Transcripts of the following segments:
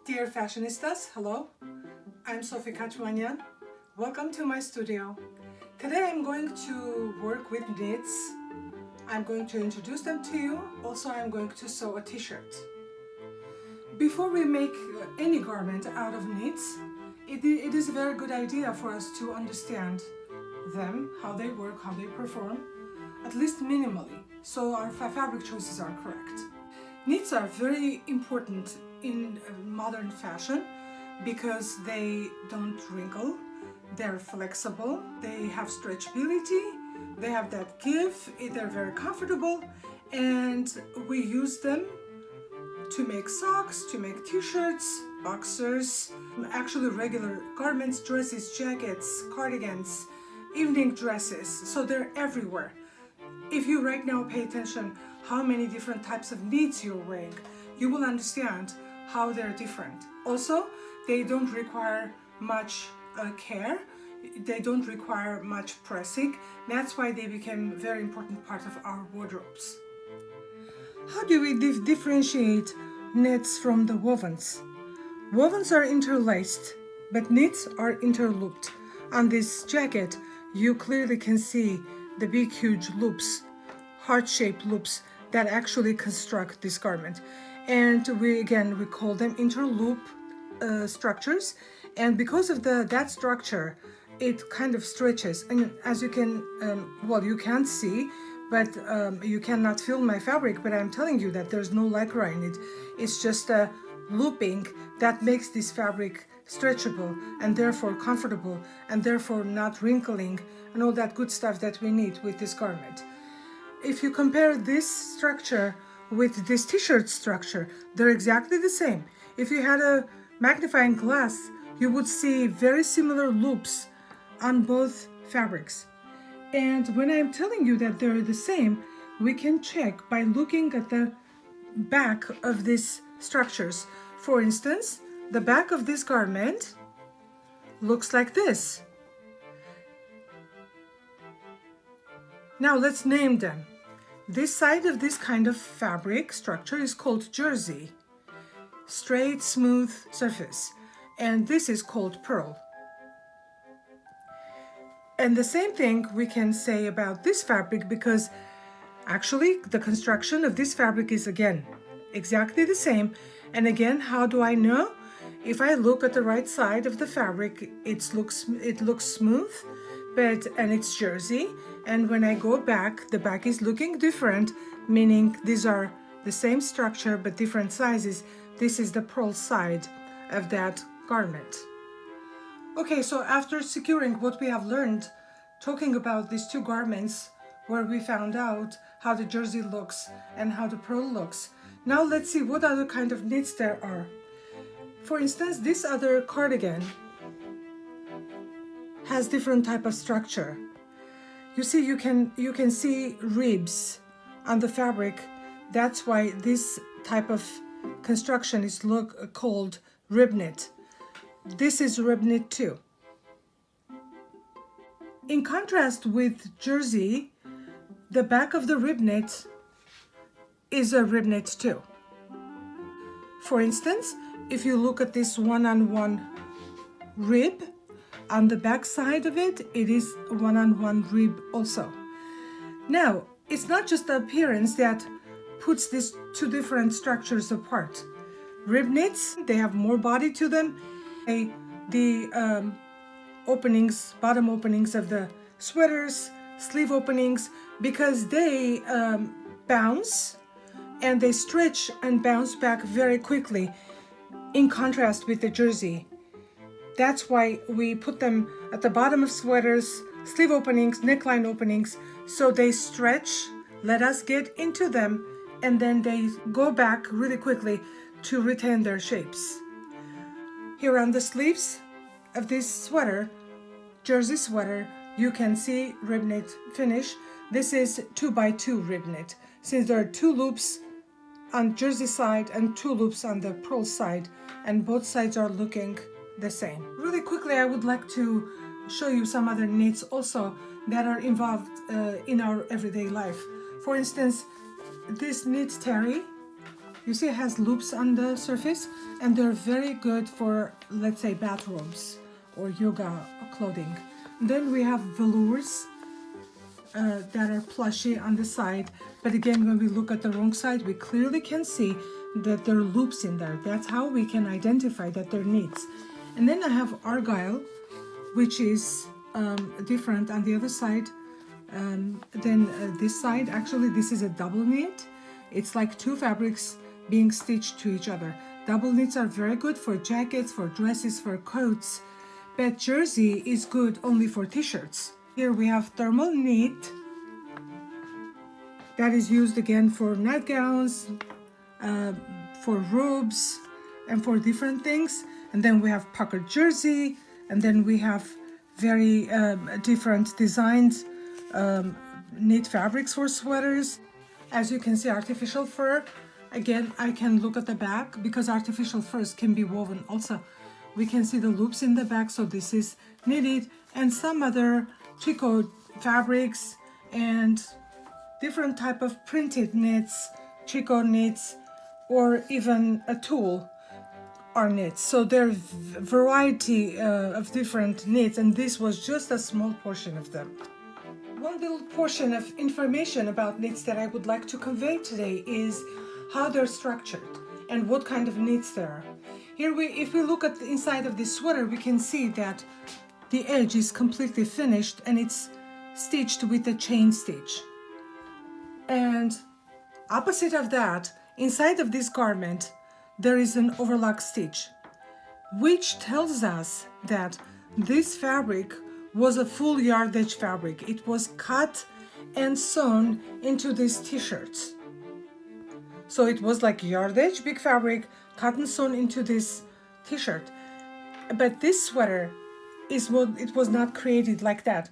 Dear fashionistas, hello. I'm Sofi. Welcome to my studio. Today I'm going to work with knits. I'm going to introduce them to you. Also, I'm going to sew a t-shirt. Before we make any garment out of knits, it is a very good idea for us to understand them, how they work, how they perform, at least minimally, so our fabric choices are correct. Knits are very important in modern fashion because they don't wrinkle, they're flexible, they have stretchability, they have that give, they're very comfortable, and we use them to make socks, to make t-shirts, boxers, actually regular garments, dresses, jackets, cardigans, evening dresses, so they're everywhere. If you right now pay attention how many different types of knits you're wearing, you will understand how they're different. Also, they don't require much care, they don't require much pressing. That's why they became a very important part of our wardrobes. How do we differentiate knits from the wovens? Wovens are interlaced, but knits are interlooped. On this jacket, you clearly can see the big huge loops, heart-shaped loops that actually construct this garment. And we call them interloop structures, and because of that structure, it kind of stretches. And as you can, you can't see, but you cannot feel my fabric, but I'm telling you that there's no lycra in it. It's just a looping that makes this fabric stretchable and therefore comfortable and therefore not wrinkling and all that good stuff that we need with this garment. If you compare this structure with this t-shirt structure, they're exactly the same. If you had a magnifying glass, you would see very similar loops on both fabrics. And when I'm telling you that they're the same, we can check by looking at the back of these structures. For instance, the back of this garment looks like this. Now let's name them. This side of this kind of fabric structure is called jersey, straight, smooth surface, and this is called pearl. And the same thing we can say about this fabric, because actually the construction of this fabric is again exactly the same. And again, how do I know? If I look at the right side of the fabric, it looks smooth, and it's jersey. And when I go back, the back is looking different, meaning these are the same structure but different sizes. This is the pearl side of that garment. Okay, so after securing what we have learned, talking about these two garments, where we found out how the jersey looks and how the pearl looks, now let's see what other kind of knits there are. For instance, this other cardigan has different type of structure. You see, you can see ribs on the fabric. That's why this type of construction is called rib knit. This is rib knit too. In contrast with jersey, the back of the rib knit is a rib knit too. For instance, if you look at this one-on-one rib, on the back side of it, it is one-on-one rib also. Now, it's not just the appearance that puts these two different structures apart. Rib knits, they have more body to them. The openings, bottom openings of the sweaters, sleeve openings, because they bounce and they stretch and bounce back very quickly, in contrast with the jersey. That's why we put them at the bottom of sweaters, sleeve openings, neckline openings, so they stretch, let us get into them, and then they go back really quickly to retain their shapes. Here on the sleeves of this sweater, jersey sweater, you can see rib knit finish. This is 2x2 rib knit, since there are two loops on jersey side and two loops on the pearl side, and both sides are looking the same. Really quickly, I would like to show you some other knits also that are involved in our everyday life. For instance, this knit terry You see it has loops on the surface, and they're very good for, let's say, bathrobes or yoga clothing. Then we have velours that are plushy on the side, but again, when we look at the wrong side, we clearly can see that there are loops in there. That's how we can identify that they're knits. And then I have argyle, which is different on the other side than this side. Actually, this is a double knit. It's like two fabrics being stitched to each other. Double knits are very good for jackets, for dresses, for coats, but jersey is good only for t-shirts. Here we have thermal knit that is used again for nightgowns, for robes, and for different things. And then we have puckered jersey, and then we have very different designs, knit fabrics for sweaters. As you can see, artificial fur. Again, I can look at the back because artificial furs can be woven also. We can see the loops in the back, so this is knitted, and some other tricot fabrics and different type of printed knits, tricot knits, or even a tulle are knits. So there's variety of different knits, and this was just a small portion of them. One little portion of information about knits that I would like to convey today is how they're structured and what kind of knits there are. Here if we look at the inside of this sweater, we can see that the edge is completely finished and it's stitched with a chain stitch. And opposite of that, inside of this garment, there is an overlock stitch, which tells us that this fabric was a full yardage fabric. It was cut and sewn into these t-shirts. So it was like yardage, big fabric, cut and sewn into this t-shirt. But this sweater it was not created like that,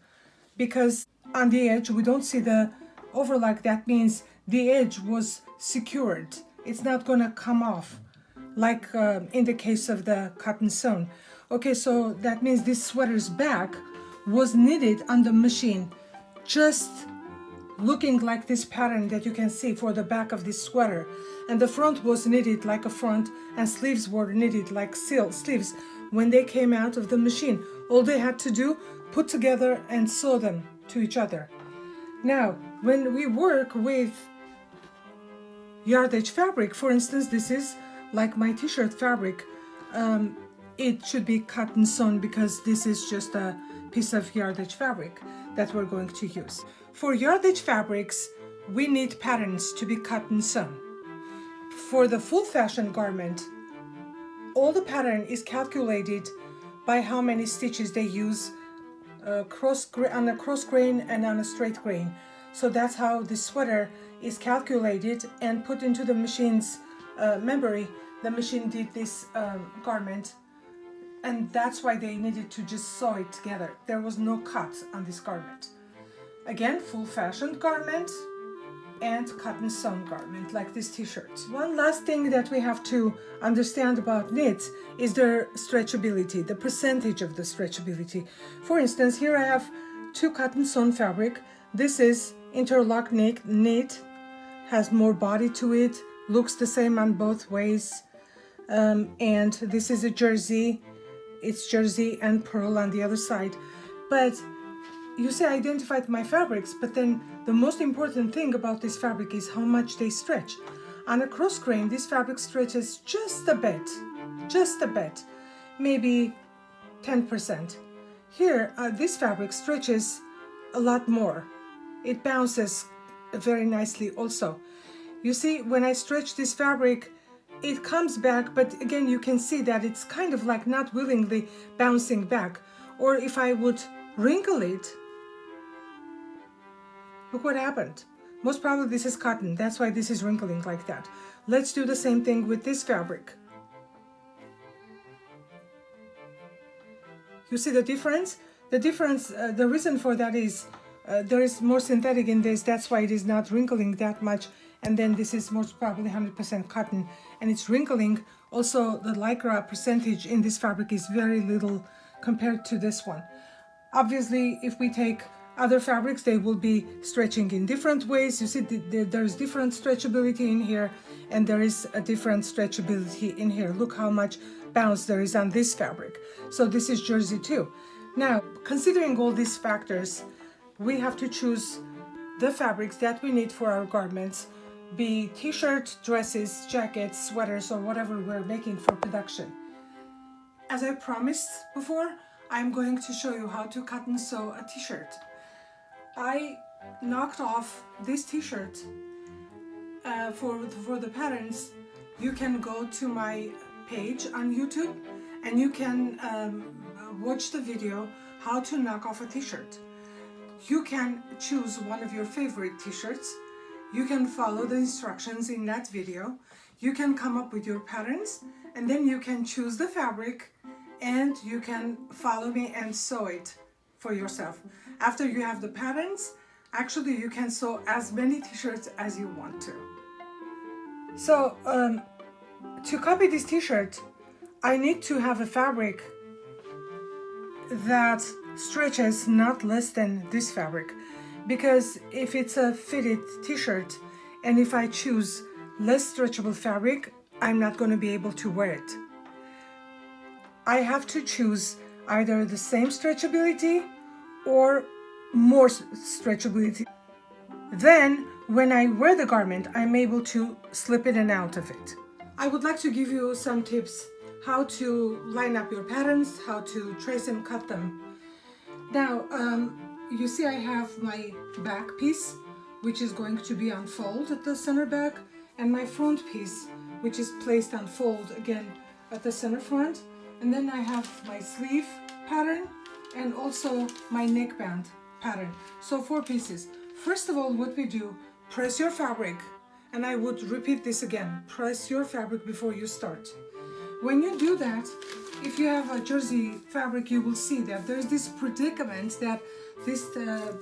because on the edge we don't see the overlock. That means the edge was secured. It's not gonna come off like in the case of the cut and sewn. Okay, so that means this sweater's back was knitted on the machine, just looking like this pattern that you can see for the back of this sweater. And the front was knitted like a front, and sleeves were knitted like sleeves when they came out of the machine. All they had to do, put together and sew them to each other. Now, when we work with yardage fabric, for instance, this is like my t-shirt fabric, it should be cut and sewn because this is just a piece of yardage fabric that we're going to use. For yardage fabrics, we need patterns to be cut and sewn. For the full fashion garment, all the pattern is calculated by how many stitches they use on a cross grain and on a straight grain. So that's how the sweater is calculated and put into the machine's memory. The machine did this garment, and that's why they needed to just sew it together. There was no cut on this garment. Again, full fashioned garment and cut and sewn garment like this t-shirt. One last thing that we have to understand about knits is their stretchability, the percentage of the stretchability. For instance, here I have two cut and sewn fabric. This is interlock knit, has more body to it, looks the same on both ways. And this is a jersey. It's jersey and pearl on the other side. But you see, I identified my fabrics, but then the most important thing about this fabric is how much they stretch. On a cross grain, this fabric stretches just a bit, maybe 10%. Here, this fabric stretches a lot more. It bounces very nicely also. You see, when I stretch this fabric, it comes back, but again, you can see that it's kind of like not willingly bouncing back. Or if I would wrinkle it, look what happened. Most probably this is cotton. That's why this is wrinkling like that. Let's do the same thing with this fabric. You see the difference? The reason for that is there is more synthetic in this. That's why it is not wrinkling that much. And then this is most probably 100% cotton, and it's wrinkling. Also, the lycra percentage in this fabric is very little compared to this one. Obviously, if we take Other fabrics, they will be stretching in different ways. You see, there's different stretchability in here, and there is a different stretchability in here. Look how much bounce there is on this fabric. So this is jersey too. Now, considering all these factors, we have to choose the fabrics that we need for our garments, be t-shirts, dresses, jackets, sweaters, or whatever we're making for production. As I promised before, I'm going to show you how to cut and sew a t-shirt. I knocked off this t-shirt for the patterns. You can go to my page on YouTube and you can watch the video how to knock off a t-shirt. You can choose one of your favorite t-shirts. You can follow the instructions in that video. You can come up with your patterns, and then you can choose the fabric and you can follow me and sew it for yourself. After you have the patterns, actually you can sew as many t-shirts as you want to. So to copy this t-shirt, I need to have a fabric that stretches not less than this fabric, because if it's a fitted t-shirt and if I choose less stretchable fabric, I'm not going to be able to wear it. I have to choose either the same stretchability or more stretchability. Then when I wear the garment, I'm able to slip in and out of it. I would like to give you some tips how to line up your patterns, how to trace and cut them. Now, you see I have my back piece, which is going to be on fold at the center back, and my front piece, which is placed on fold again at the center front. And then I have my sleeve pattern and also my neckband pattern. So 4 pieces. First of all, what we do, press your fabric, and I would repeat this again, press your fabric before you start. When you do that, if you have a jersey fabric, you will see that there's this predicament that this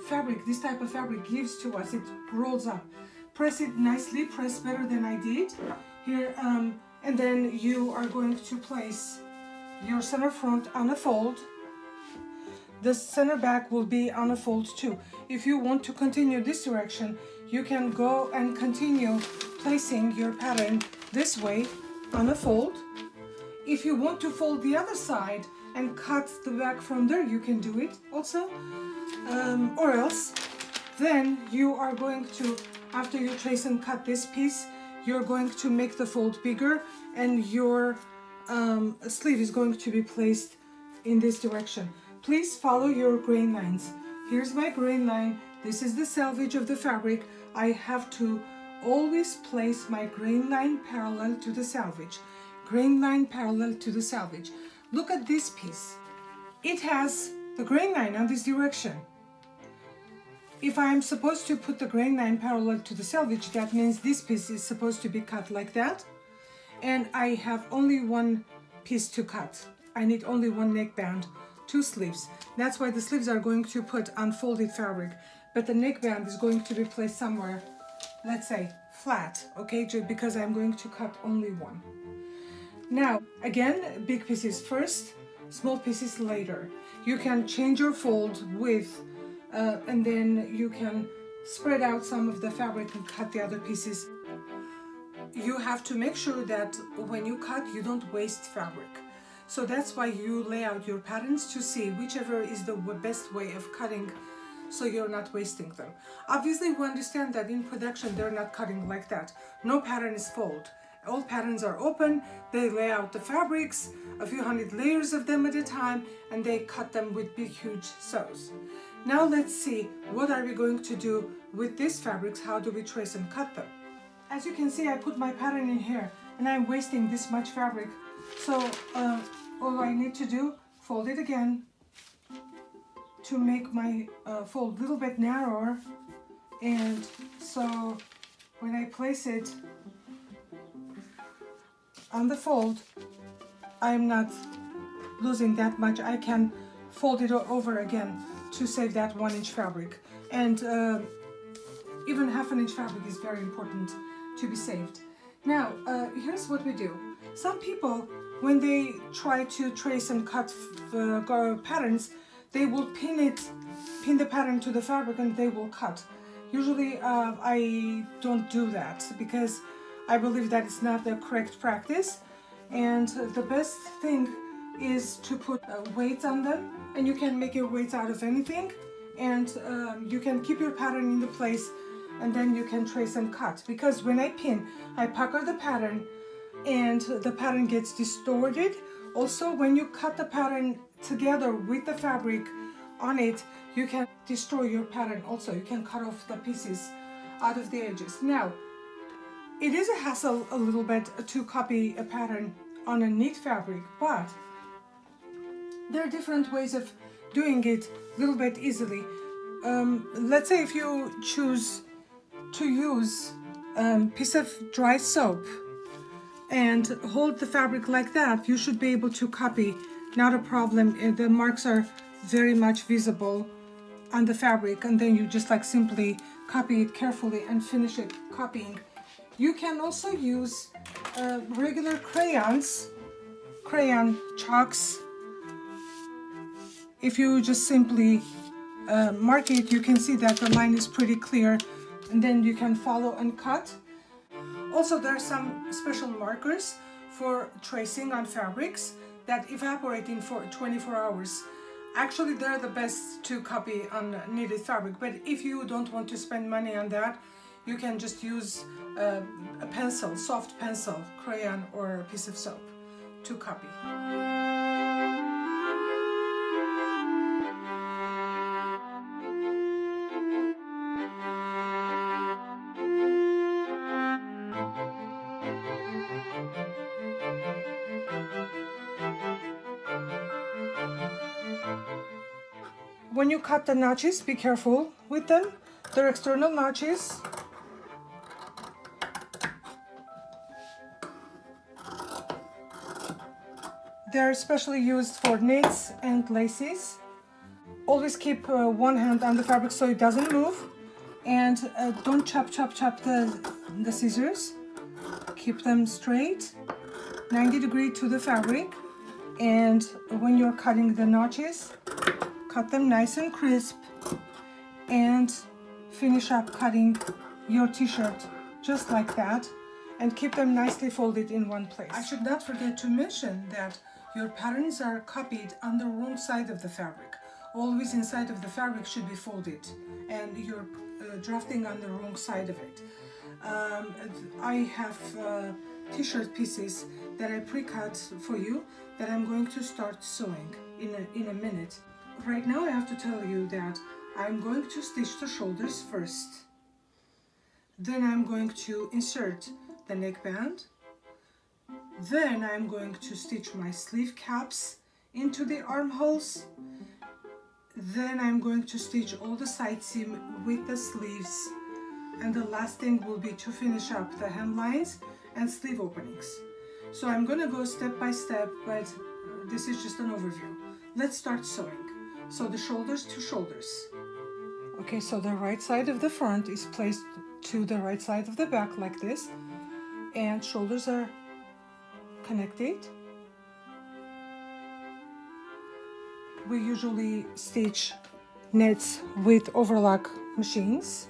fabric, this type of fabric gives to us. It rolls up. Press it nicely, press better than I did here, and then you are going to place your center front on a fold. The center back will be on a fold too. If you want to continue this direction, you can go and continue placing your pattern this way on a fold. If you want to fold the other side and cut the back from there, you can do it also. Or else, then you are going to, after you trace and cut this piece, you're going to make the fold bigger, and your sleeve is going to be placed in this direction. Please follow your grain lines. Here's my grain line. This is the selvage of the fabric. I have to always place my grain line parallel to the selvage. Grain line parallel to the selvage. Look at this piece. It has the grain line on this direction. If I am supposed to put the grain line parallel to the selvage, that means this piece is supposed to be cut like that. And I have only one piece to cut. I need only one neckband, 2 sleeves. That's why the sleeves are going to put unfolded fabric, but the neckband is going to be placed somewhere, let's say flat, okay, because I'm going to cut only one. Now, again, big pieces first, small pieces later. You can change your fold width, and then you can spread out some of the fabric and cut the other pieces. You have to make sure that when you cut, you don't waste fabric. So that's why you lay out your patterns to see whichever is the best way of cutting, so you're not wasting them. Obviously, we understand that in production, they're not cutting like that. No pattern is fold. All patterns are open. They lay out the fabrics, a few hundred layers of them at a time, and they cut them with big, huge sews. Now let's see, what are we going to do with these fabrics? How do we trace and cut them? As you can see, I put my pattern in here, and I'm wasting this much fabric. So all I need to do, fold it again to make my fold a little bit narrower. And so when I place it on the fold, I'm not losing that much. I can fold it over again to save that 1-inch fabric. And even half an inch fabric is very important to be saved. Now, here's what we do. Some people, when they try to trace and cut patterns, they will pin the pattern to the fabric and they will cut. Usually I don't do that because I believe that it's not the correct practice, and the best thing is to put weights on them, and you can make your weights out of anything, and you can keep your pattern in the place, and then you can trace and cut. Because when I pin, I pucker the pattern and the pattern gets distorted. Also, when you cut the pattern together with the fabric on it, you can destroy your pattern. Also, you can cut off the pieces out of the edges. Now, it is a hassle a little bit to copy a pattern on a knit fabric, but there are different ways of doing it a little bit easily. Let's say if you choose to use a piece of dry soap and hold the fabric like that, you should be able to copy, not a problem. The marks are very much visible on the fabric, and then you just like simply copy it carefully and finish it copying. You can also use regular crayons, crayon chalks. If you just simply mark it, you can see that the line is pretty clear, and then you can follow and cut. Also, there are some special markers for tracing on fabrics that evaporate in for 24 hours. Actually, they're the best to copy on knitted fabric, but if you don't want to spend money on that, you can just use a pencil, soft pencil, crayon, or a piece of soap to copy. When you cut the notches, be careful with them. They're external notches. They're especially used for knits and laces. Always keep one hand on the fabric so it doesn't move, and don't chop the scissors. Keep them straight, 90 degrees to the fabric, and when you're cutting the notches, cut them nice and crisp, and finish up cutting your t-shirt just like that, and keep them nicely folded in one place. I should not forget to mention that your patterns are copied on the wrong side of the fabric. Always inside of the fabric should be folded, and you're drafting on the wrong side of it. I have t-shirt pieces that I pre-cut for you that I'm going to start sewing in a minute. Right now I have to tell you that I'm going to stitch the shoulders first. Then I'm going to insert the neckband. Then I'm going to stitch my sleeve caps into the armholes. Then I'm going to stitch all the side seam with the sleeves. And the last thing will be to finish up the hemlines and sleeve openings. So I'm going to go step by step, but this is just an overview. Let's start sewing. So the shoulders to shoulders. Okay, so the right side of the front is placed to the right side of the back like this, and shoulders are connected. We usually stitch knits with overlock machines.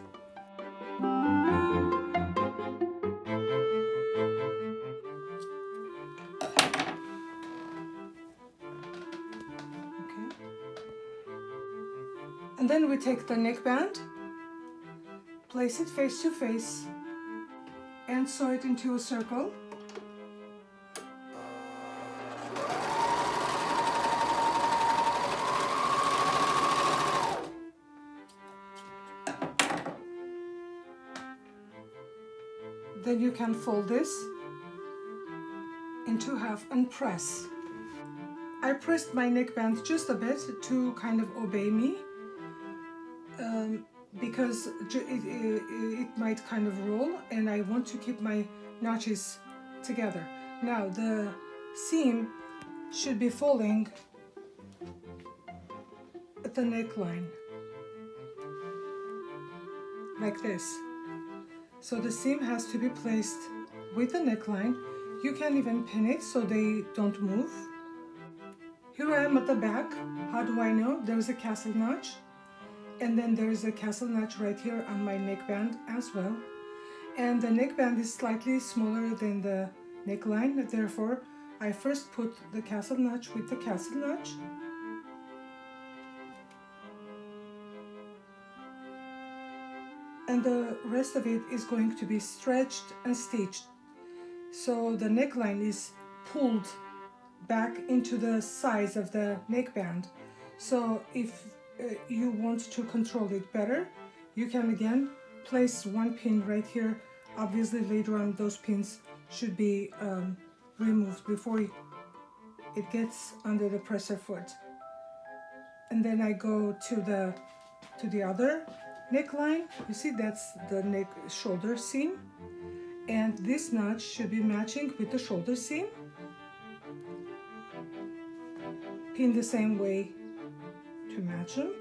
And then we take the neckband, place it face to face, and sew it into a circle. Then you can fold this into half and press. I pressed my neckband just a bit to kind of obey me, because it might kind of roll, and I want to keep my notches together. Now the seam should be falling at the neckline like this. So the seam has to be placed with the neckline. You can even pin it so they don't move. Here I am at the back. How do I know? There's a castle notch, and then there's a castle notch right here on my neckband as well. And the neckband is slightly smaller than the neckline, therefore I first put the castle notch with the castle notch. And the rest of it is going to be stretched and stitched. So the neckline is pulled back into the size of the neckband. So if you want to control it better, you can again place one pin right here. Obviously later on those pins should be removed before it gets under the presser foot. And then I go to the other neckline. You see, that's the neck shoulder seam, and this notch should be matching with the shoulder seam. Pin the same way to match them,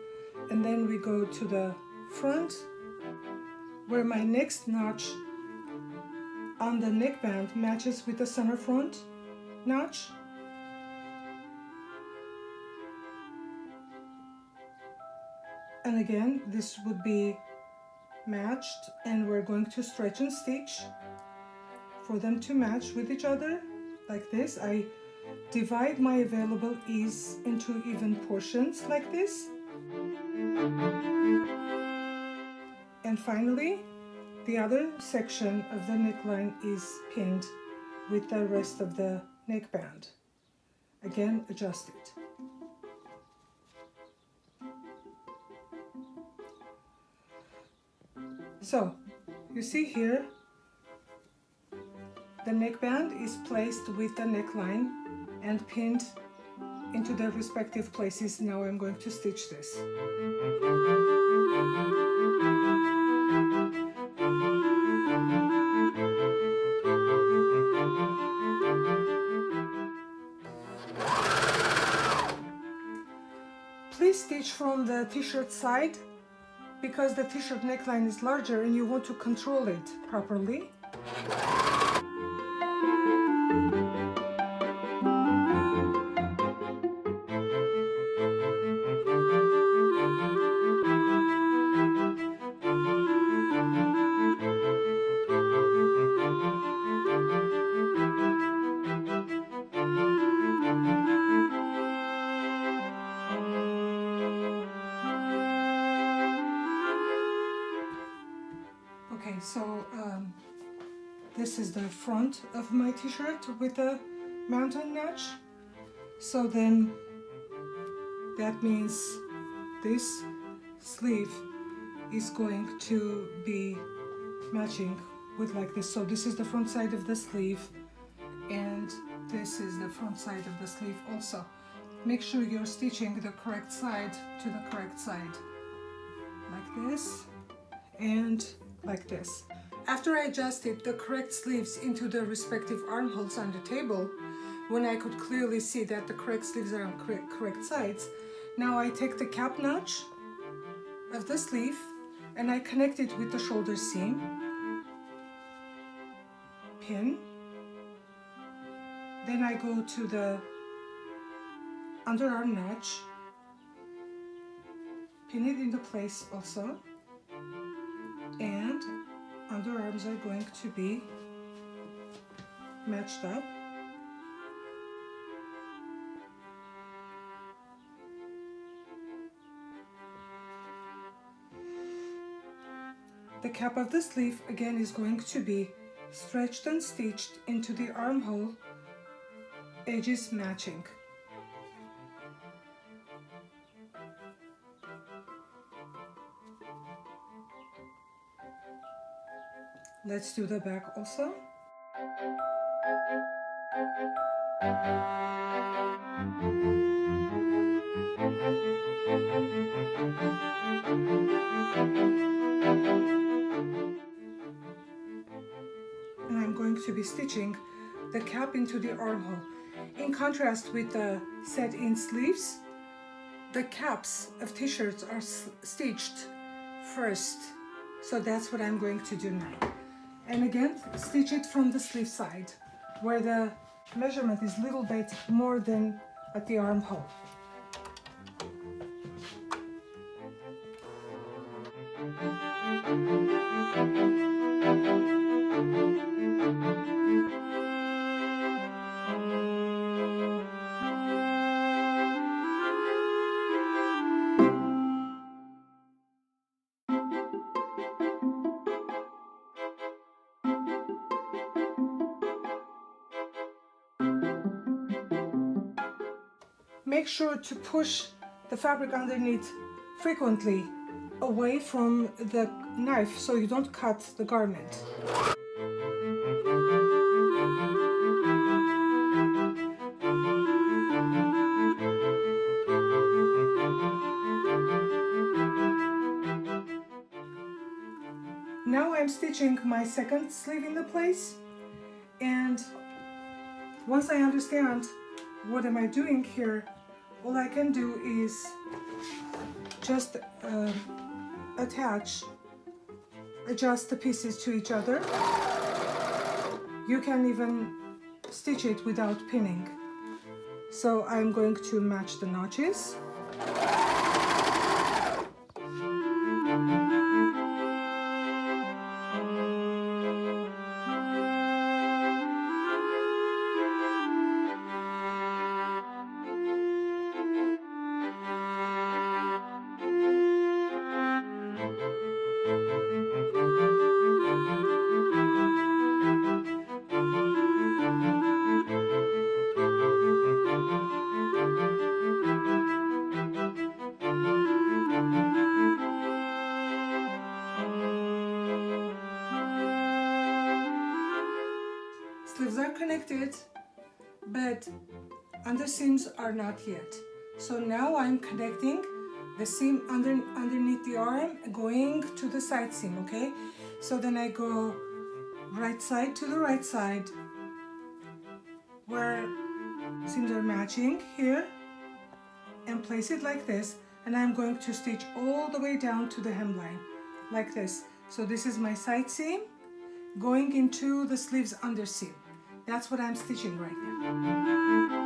and then we go to the front where my next notch on the neckband matches with the center front notch. And again, this would be matched, and we're going to stretch and stitch for them to match with each other like this. I divide my available ease into even portions like this. And finally, the other section of the neckline is pinned with the rest of the neckband. Again, adjust it. So, you see here, the neckband is placed with the neckline and pinned into the respective places. Now I'm going to stitch this. Please stitch from the t-shirt side, because the t-shirt neckline is larger and you want to control it properly. Okay, so this is the front of my t-shirt with a mountain notch. So then that means this sleeve is going to be matching with like this. So this is the front side of the sleeve, and this is the front side of the sleeve also. Make sure you're stitching the correct side to the correct side, like this and like this. After I adjusted the correct sleeves into the respective armholes on the table, when I could clearly see that the correct sleeves are on correct sides, now I take the cap notch of the sleeve and I connect it with the shoulder seam, pin, then I go to the underarm notch, pin it into place also, and underarms are going to be matched up. The cap of the sleeve again is going to be stretched and stitched into the armhole, edges matching. Let's do the back also. And I'm going to be stitching the cap into the armhole. In contrast with the set-in sleeves, the caps of t-shirts are stitched first. So that's what I'm going to do now. And again, stitch it from the sleeve side, where the measurement is a little bit more than at the armhole. Make sure to push the fabric underneath frequently away from the knife so you don't cut the garment. Now I'm stitching my second sleeve in the place, and once I understand what am I doing here, all I can do is just adjust the pieces to each other. You can even stitch it without pinning. So I'm going to match the notches. Sleeves are connected, but underseams are not yet. So now I'm connecting the seam underneath the arm going to the side seam, okay? So then I go right side to the right side where seams are matching here and place it like this, and I'm going to stitch all the way down to the hemline like this. So this is my side seam going into the sleeves underseam. That's what I'm stitching right now.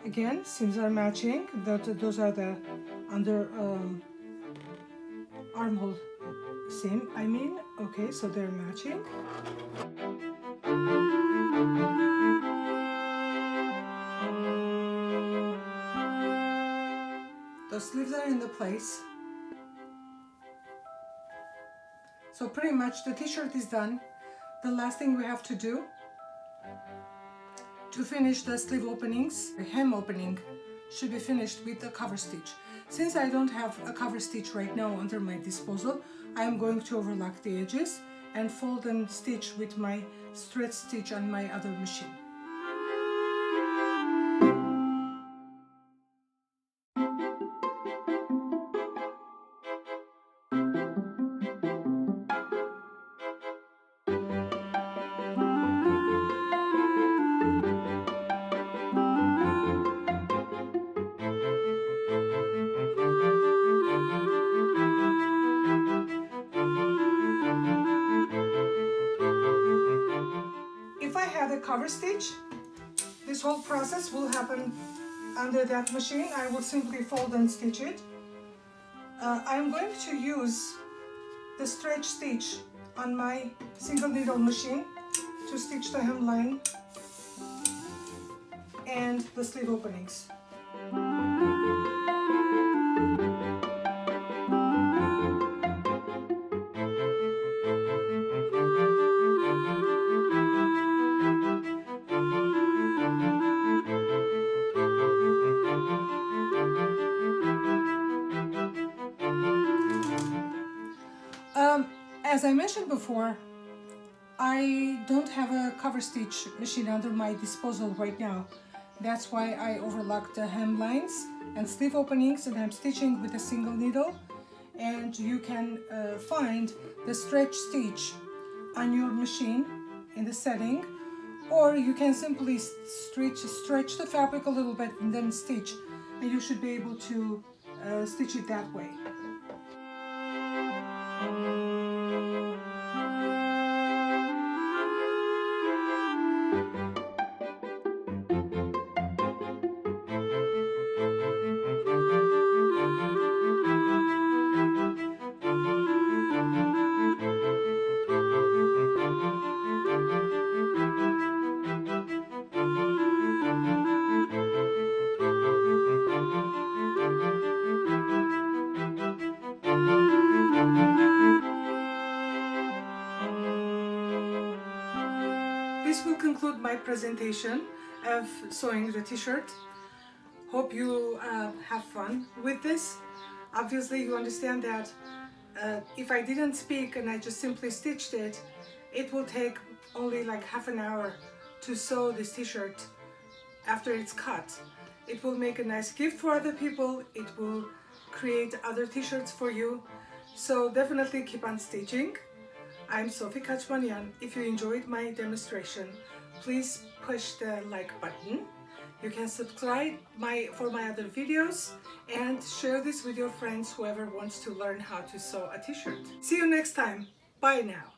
Again, seams are matching. Those are the under armhole seam, I mean. Okay, so they're matching. The sleeves are in the place. So pretty much the t-shirt is done. The last thing we have to do to finish the sleeve openings, the hem opening should be finished with a cover stitch. Since I don't have a cover stitch right now under my disposal, I am going to overlock the edges and fold and stitch with my stretch stitch on my other machine. If I had a cover stitch, this whole process will happen under that machine. I will simply fold and stitch it. I'm going to use the stretch stitch on my single needle machine to stitch the hemline and the sleeve openings. As I mentioned before, I don't have a cover stitch machine under my disposal right now. That's why I overlocked the hemlines and sleeve openings, and I'm stitching with a single needle. And you can find the stretch stitch on your machine in the setting, or you can simply stretch the fabric a little bit and then stitch, and you should be able to stitch it that way. This will conclude my presentation of sewing the t-shirt. Hope you have fun with this. Obviously you understand that if I didn't speak and I just simply stitched it, it will take only like half an hour to sew this t-shirt after it's cut. It will make a nice gift for other people. It will create other t-shirts for you. So definitely keep on stitching. I'm Sofi Kachmanyan. If you enjoyed my demonstration, please push the like button. You can subscribe for my other videos and share this with your friends, whoever wants to learn how to sew a t-shirt. See you next time. Bye now.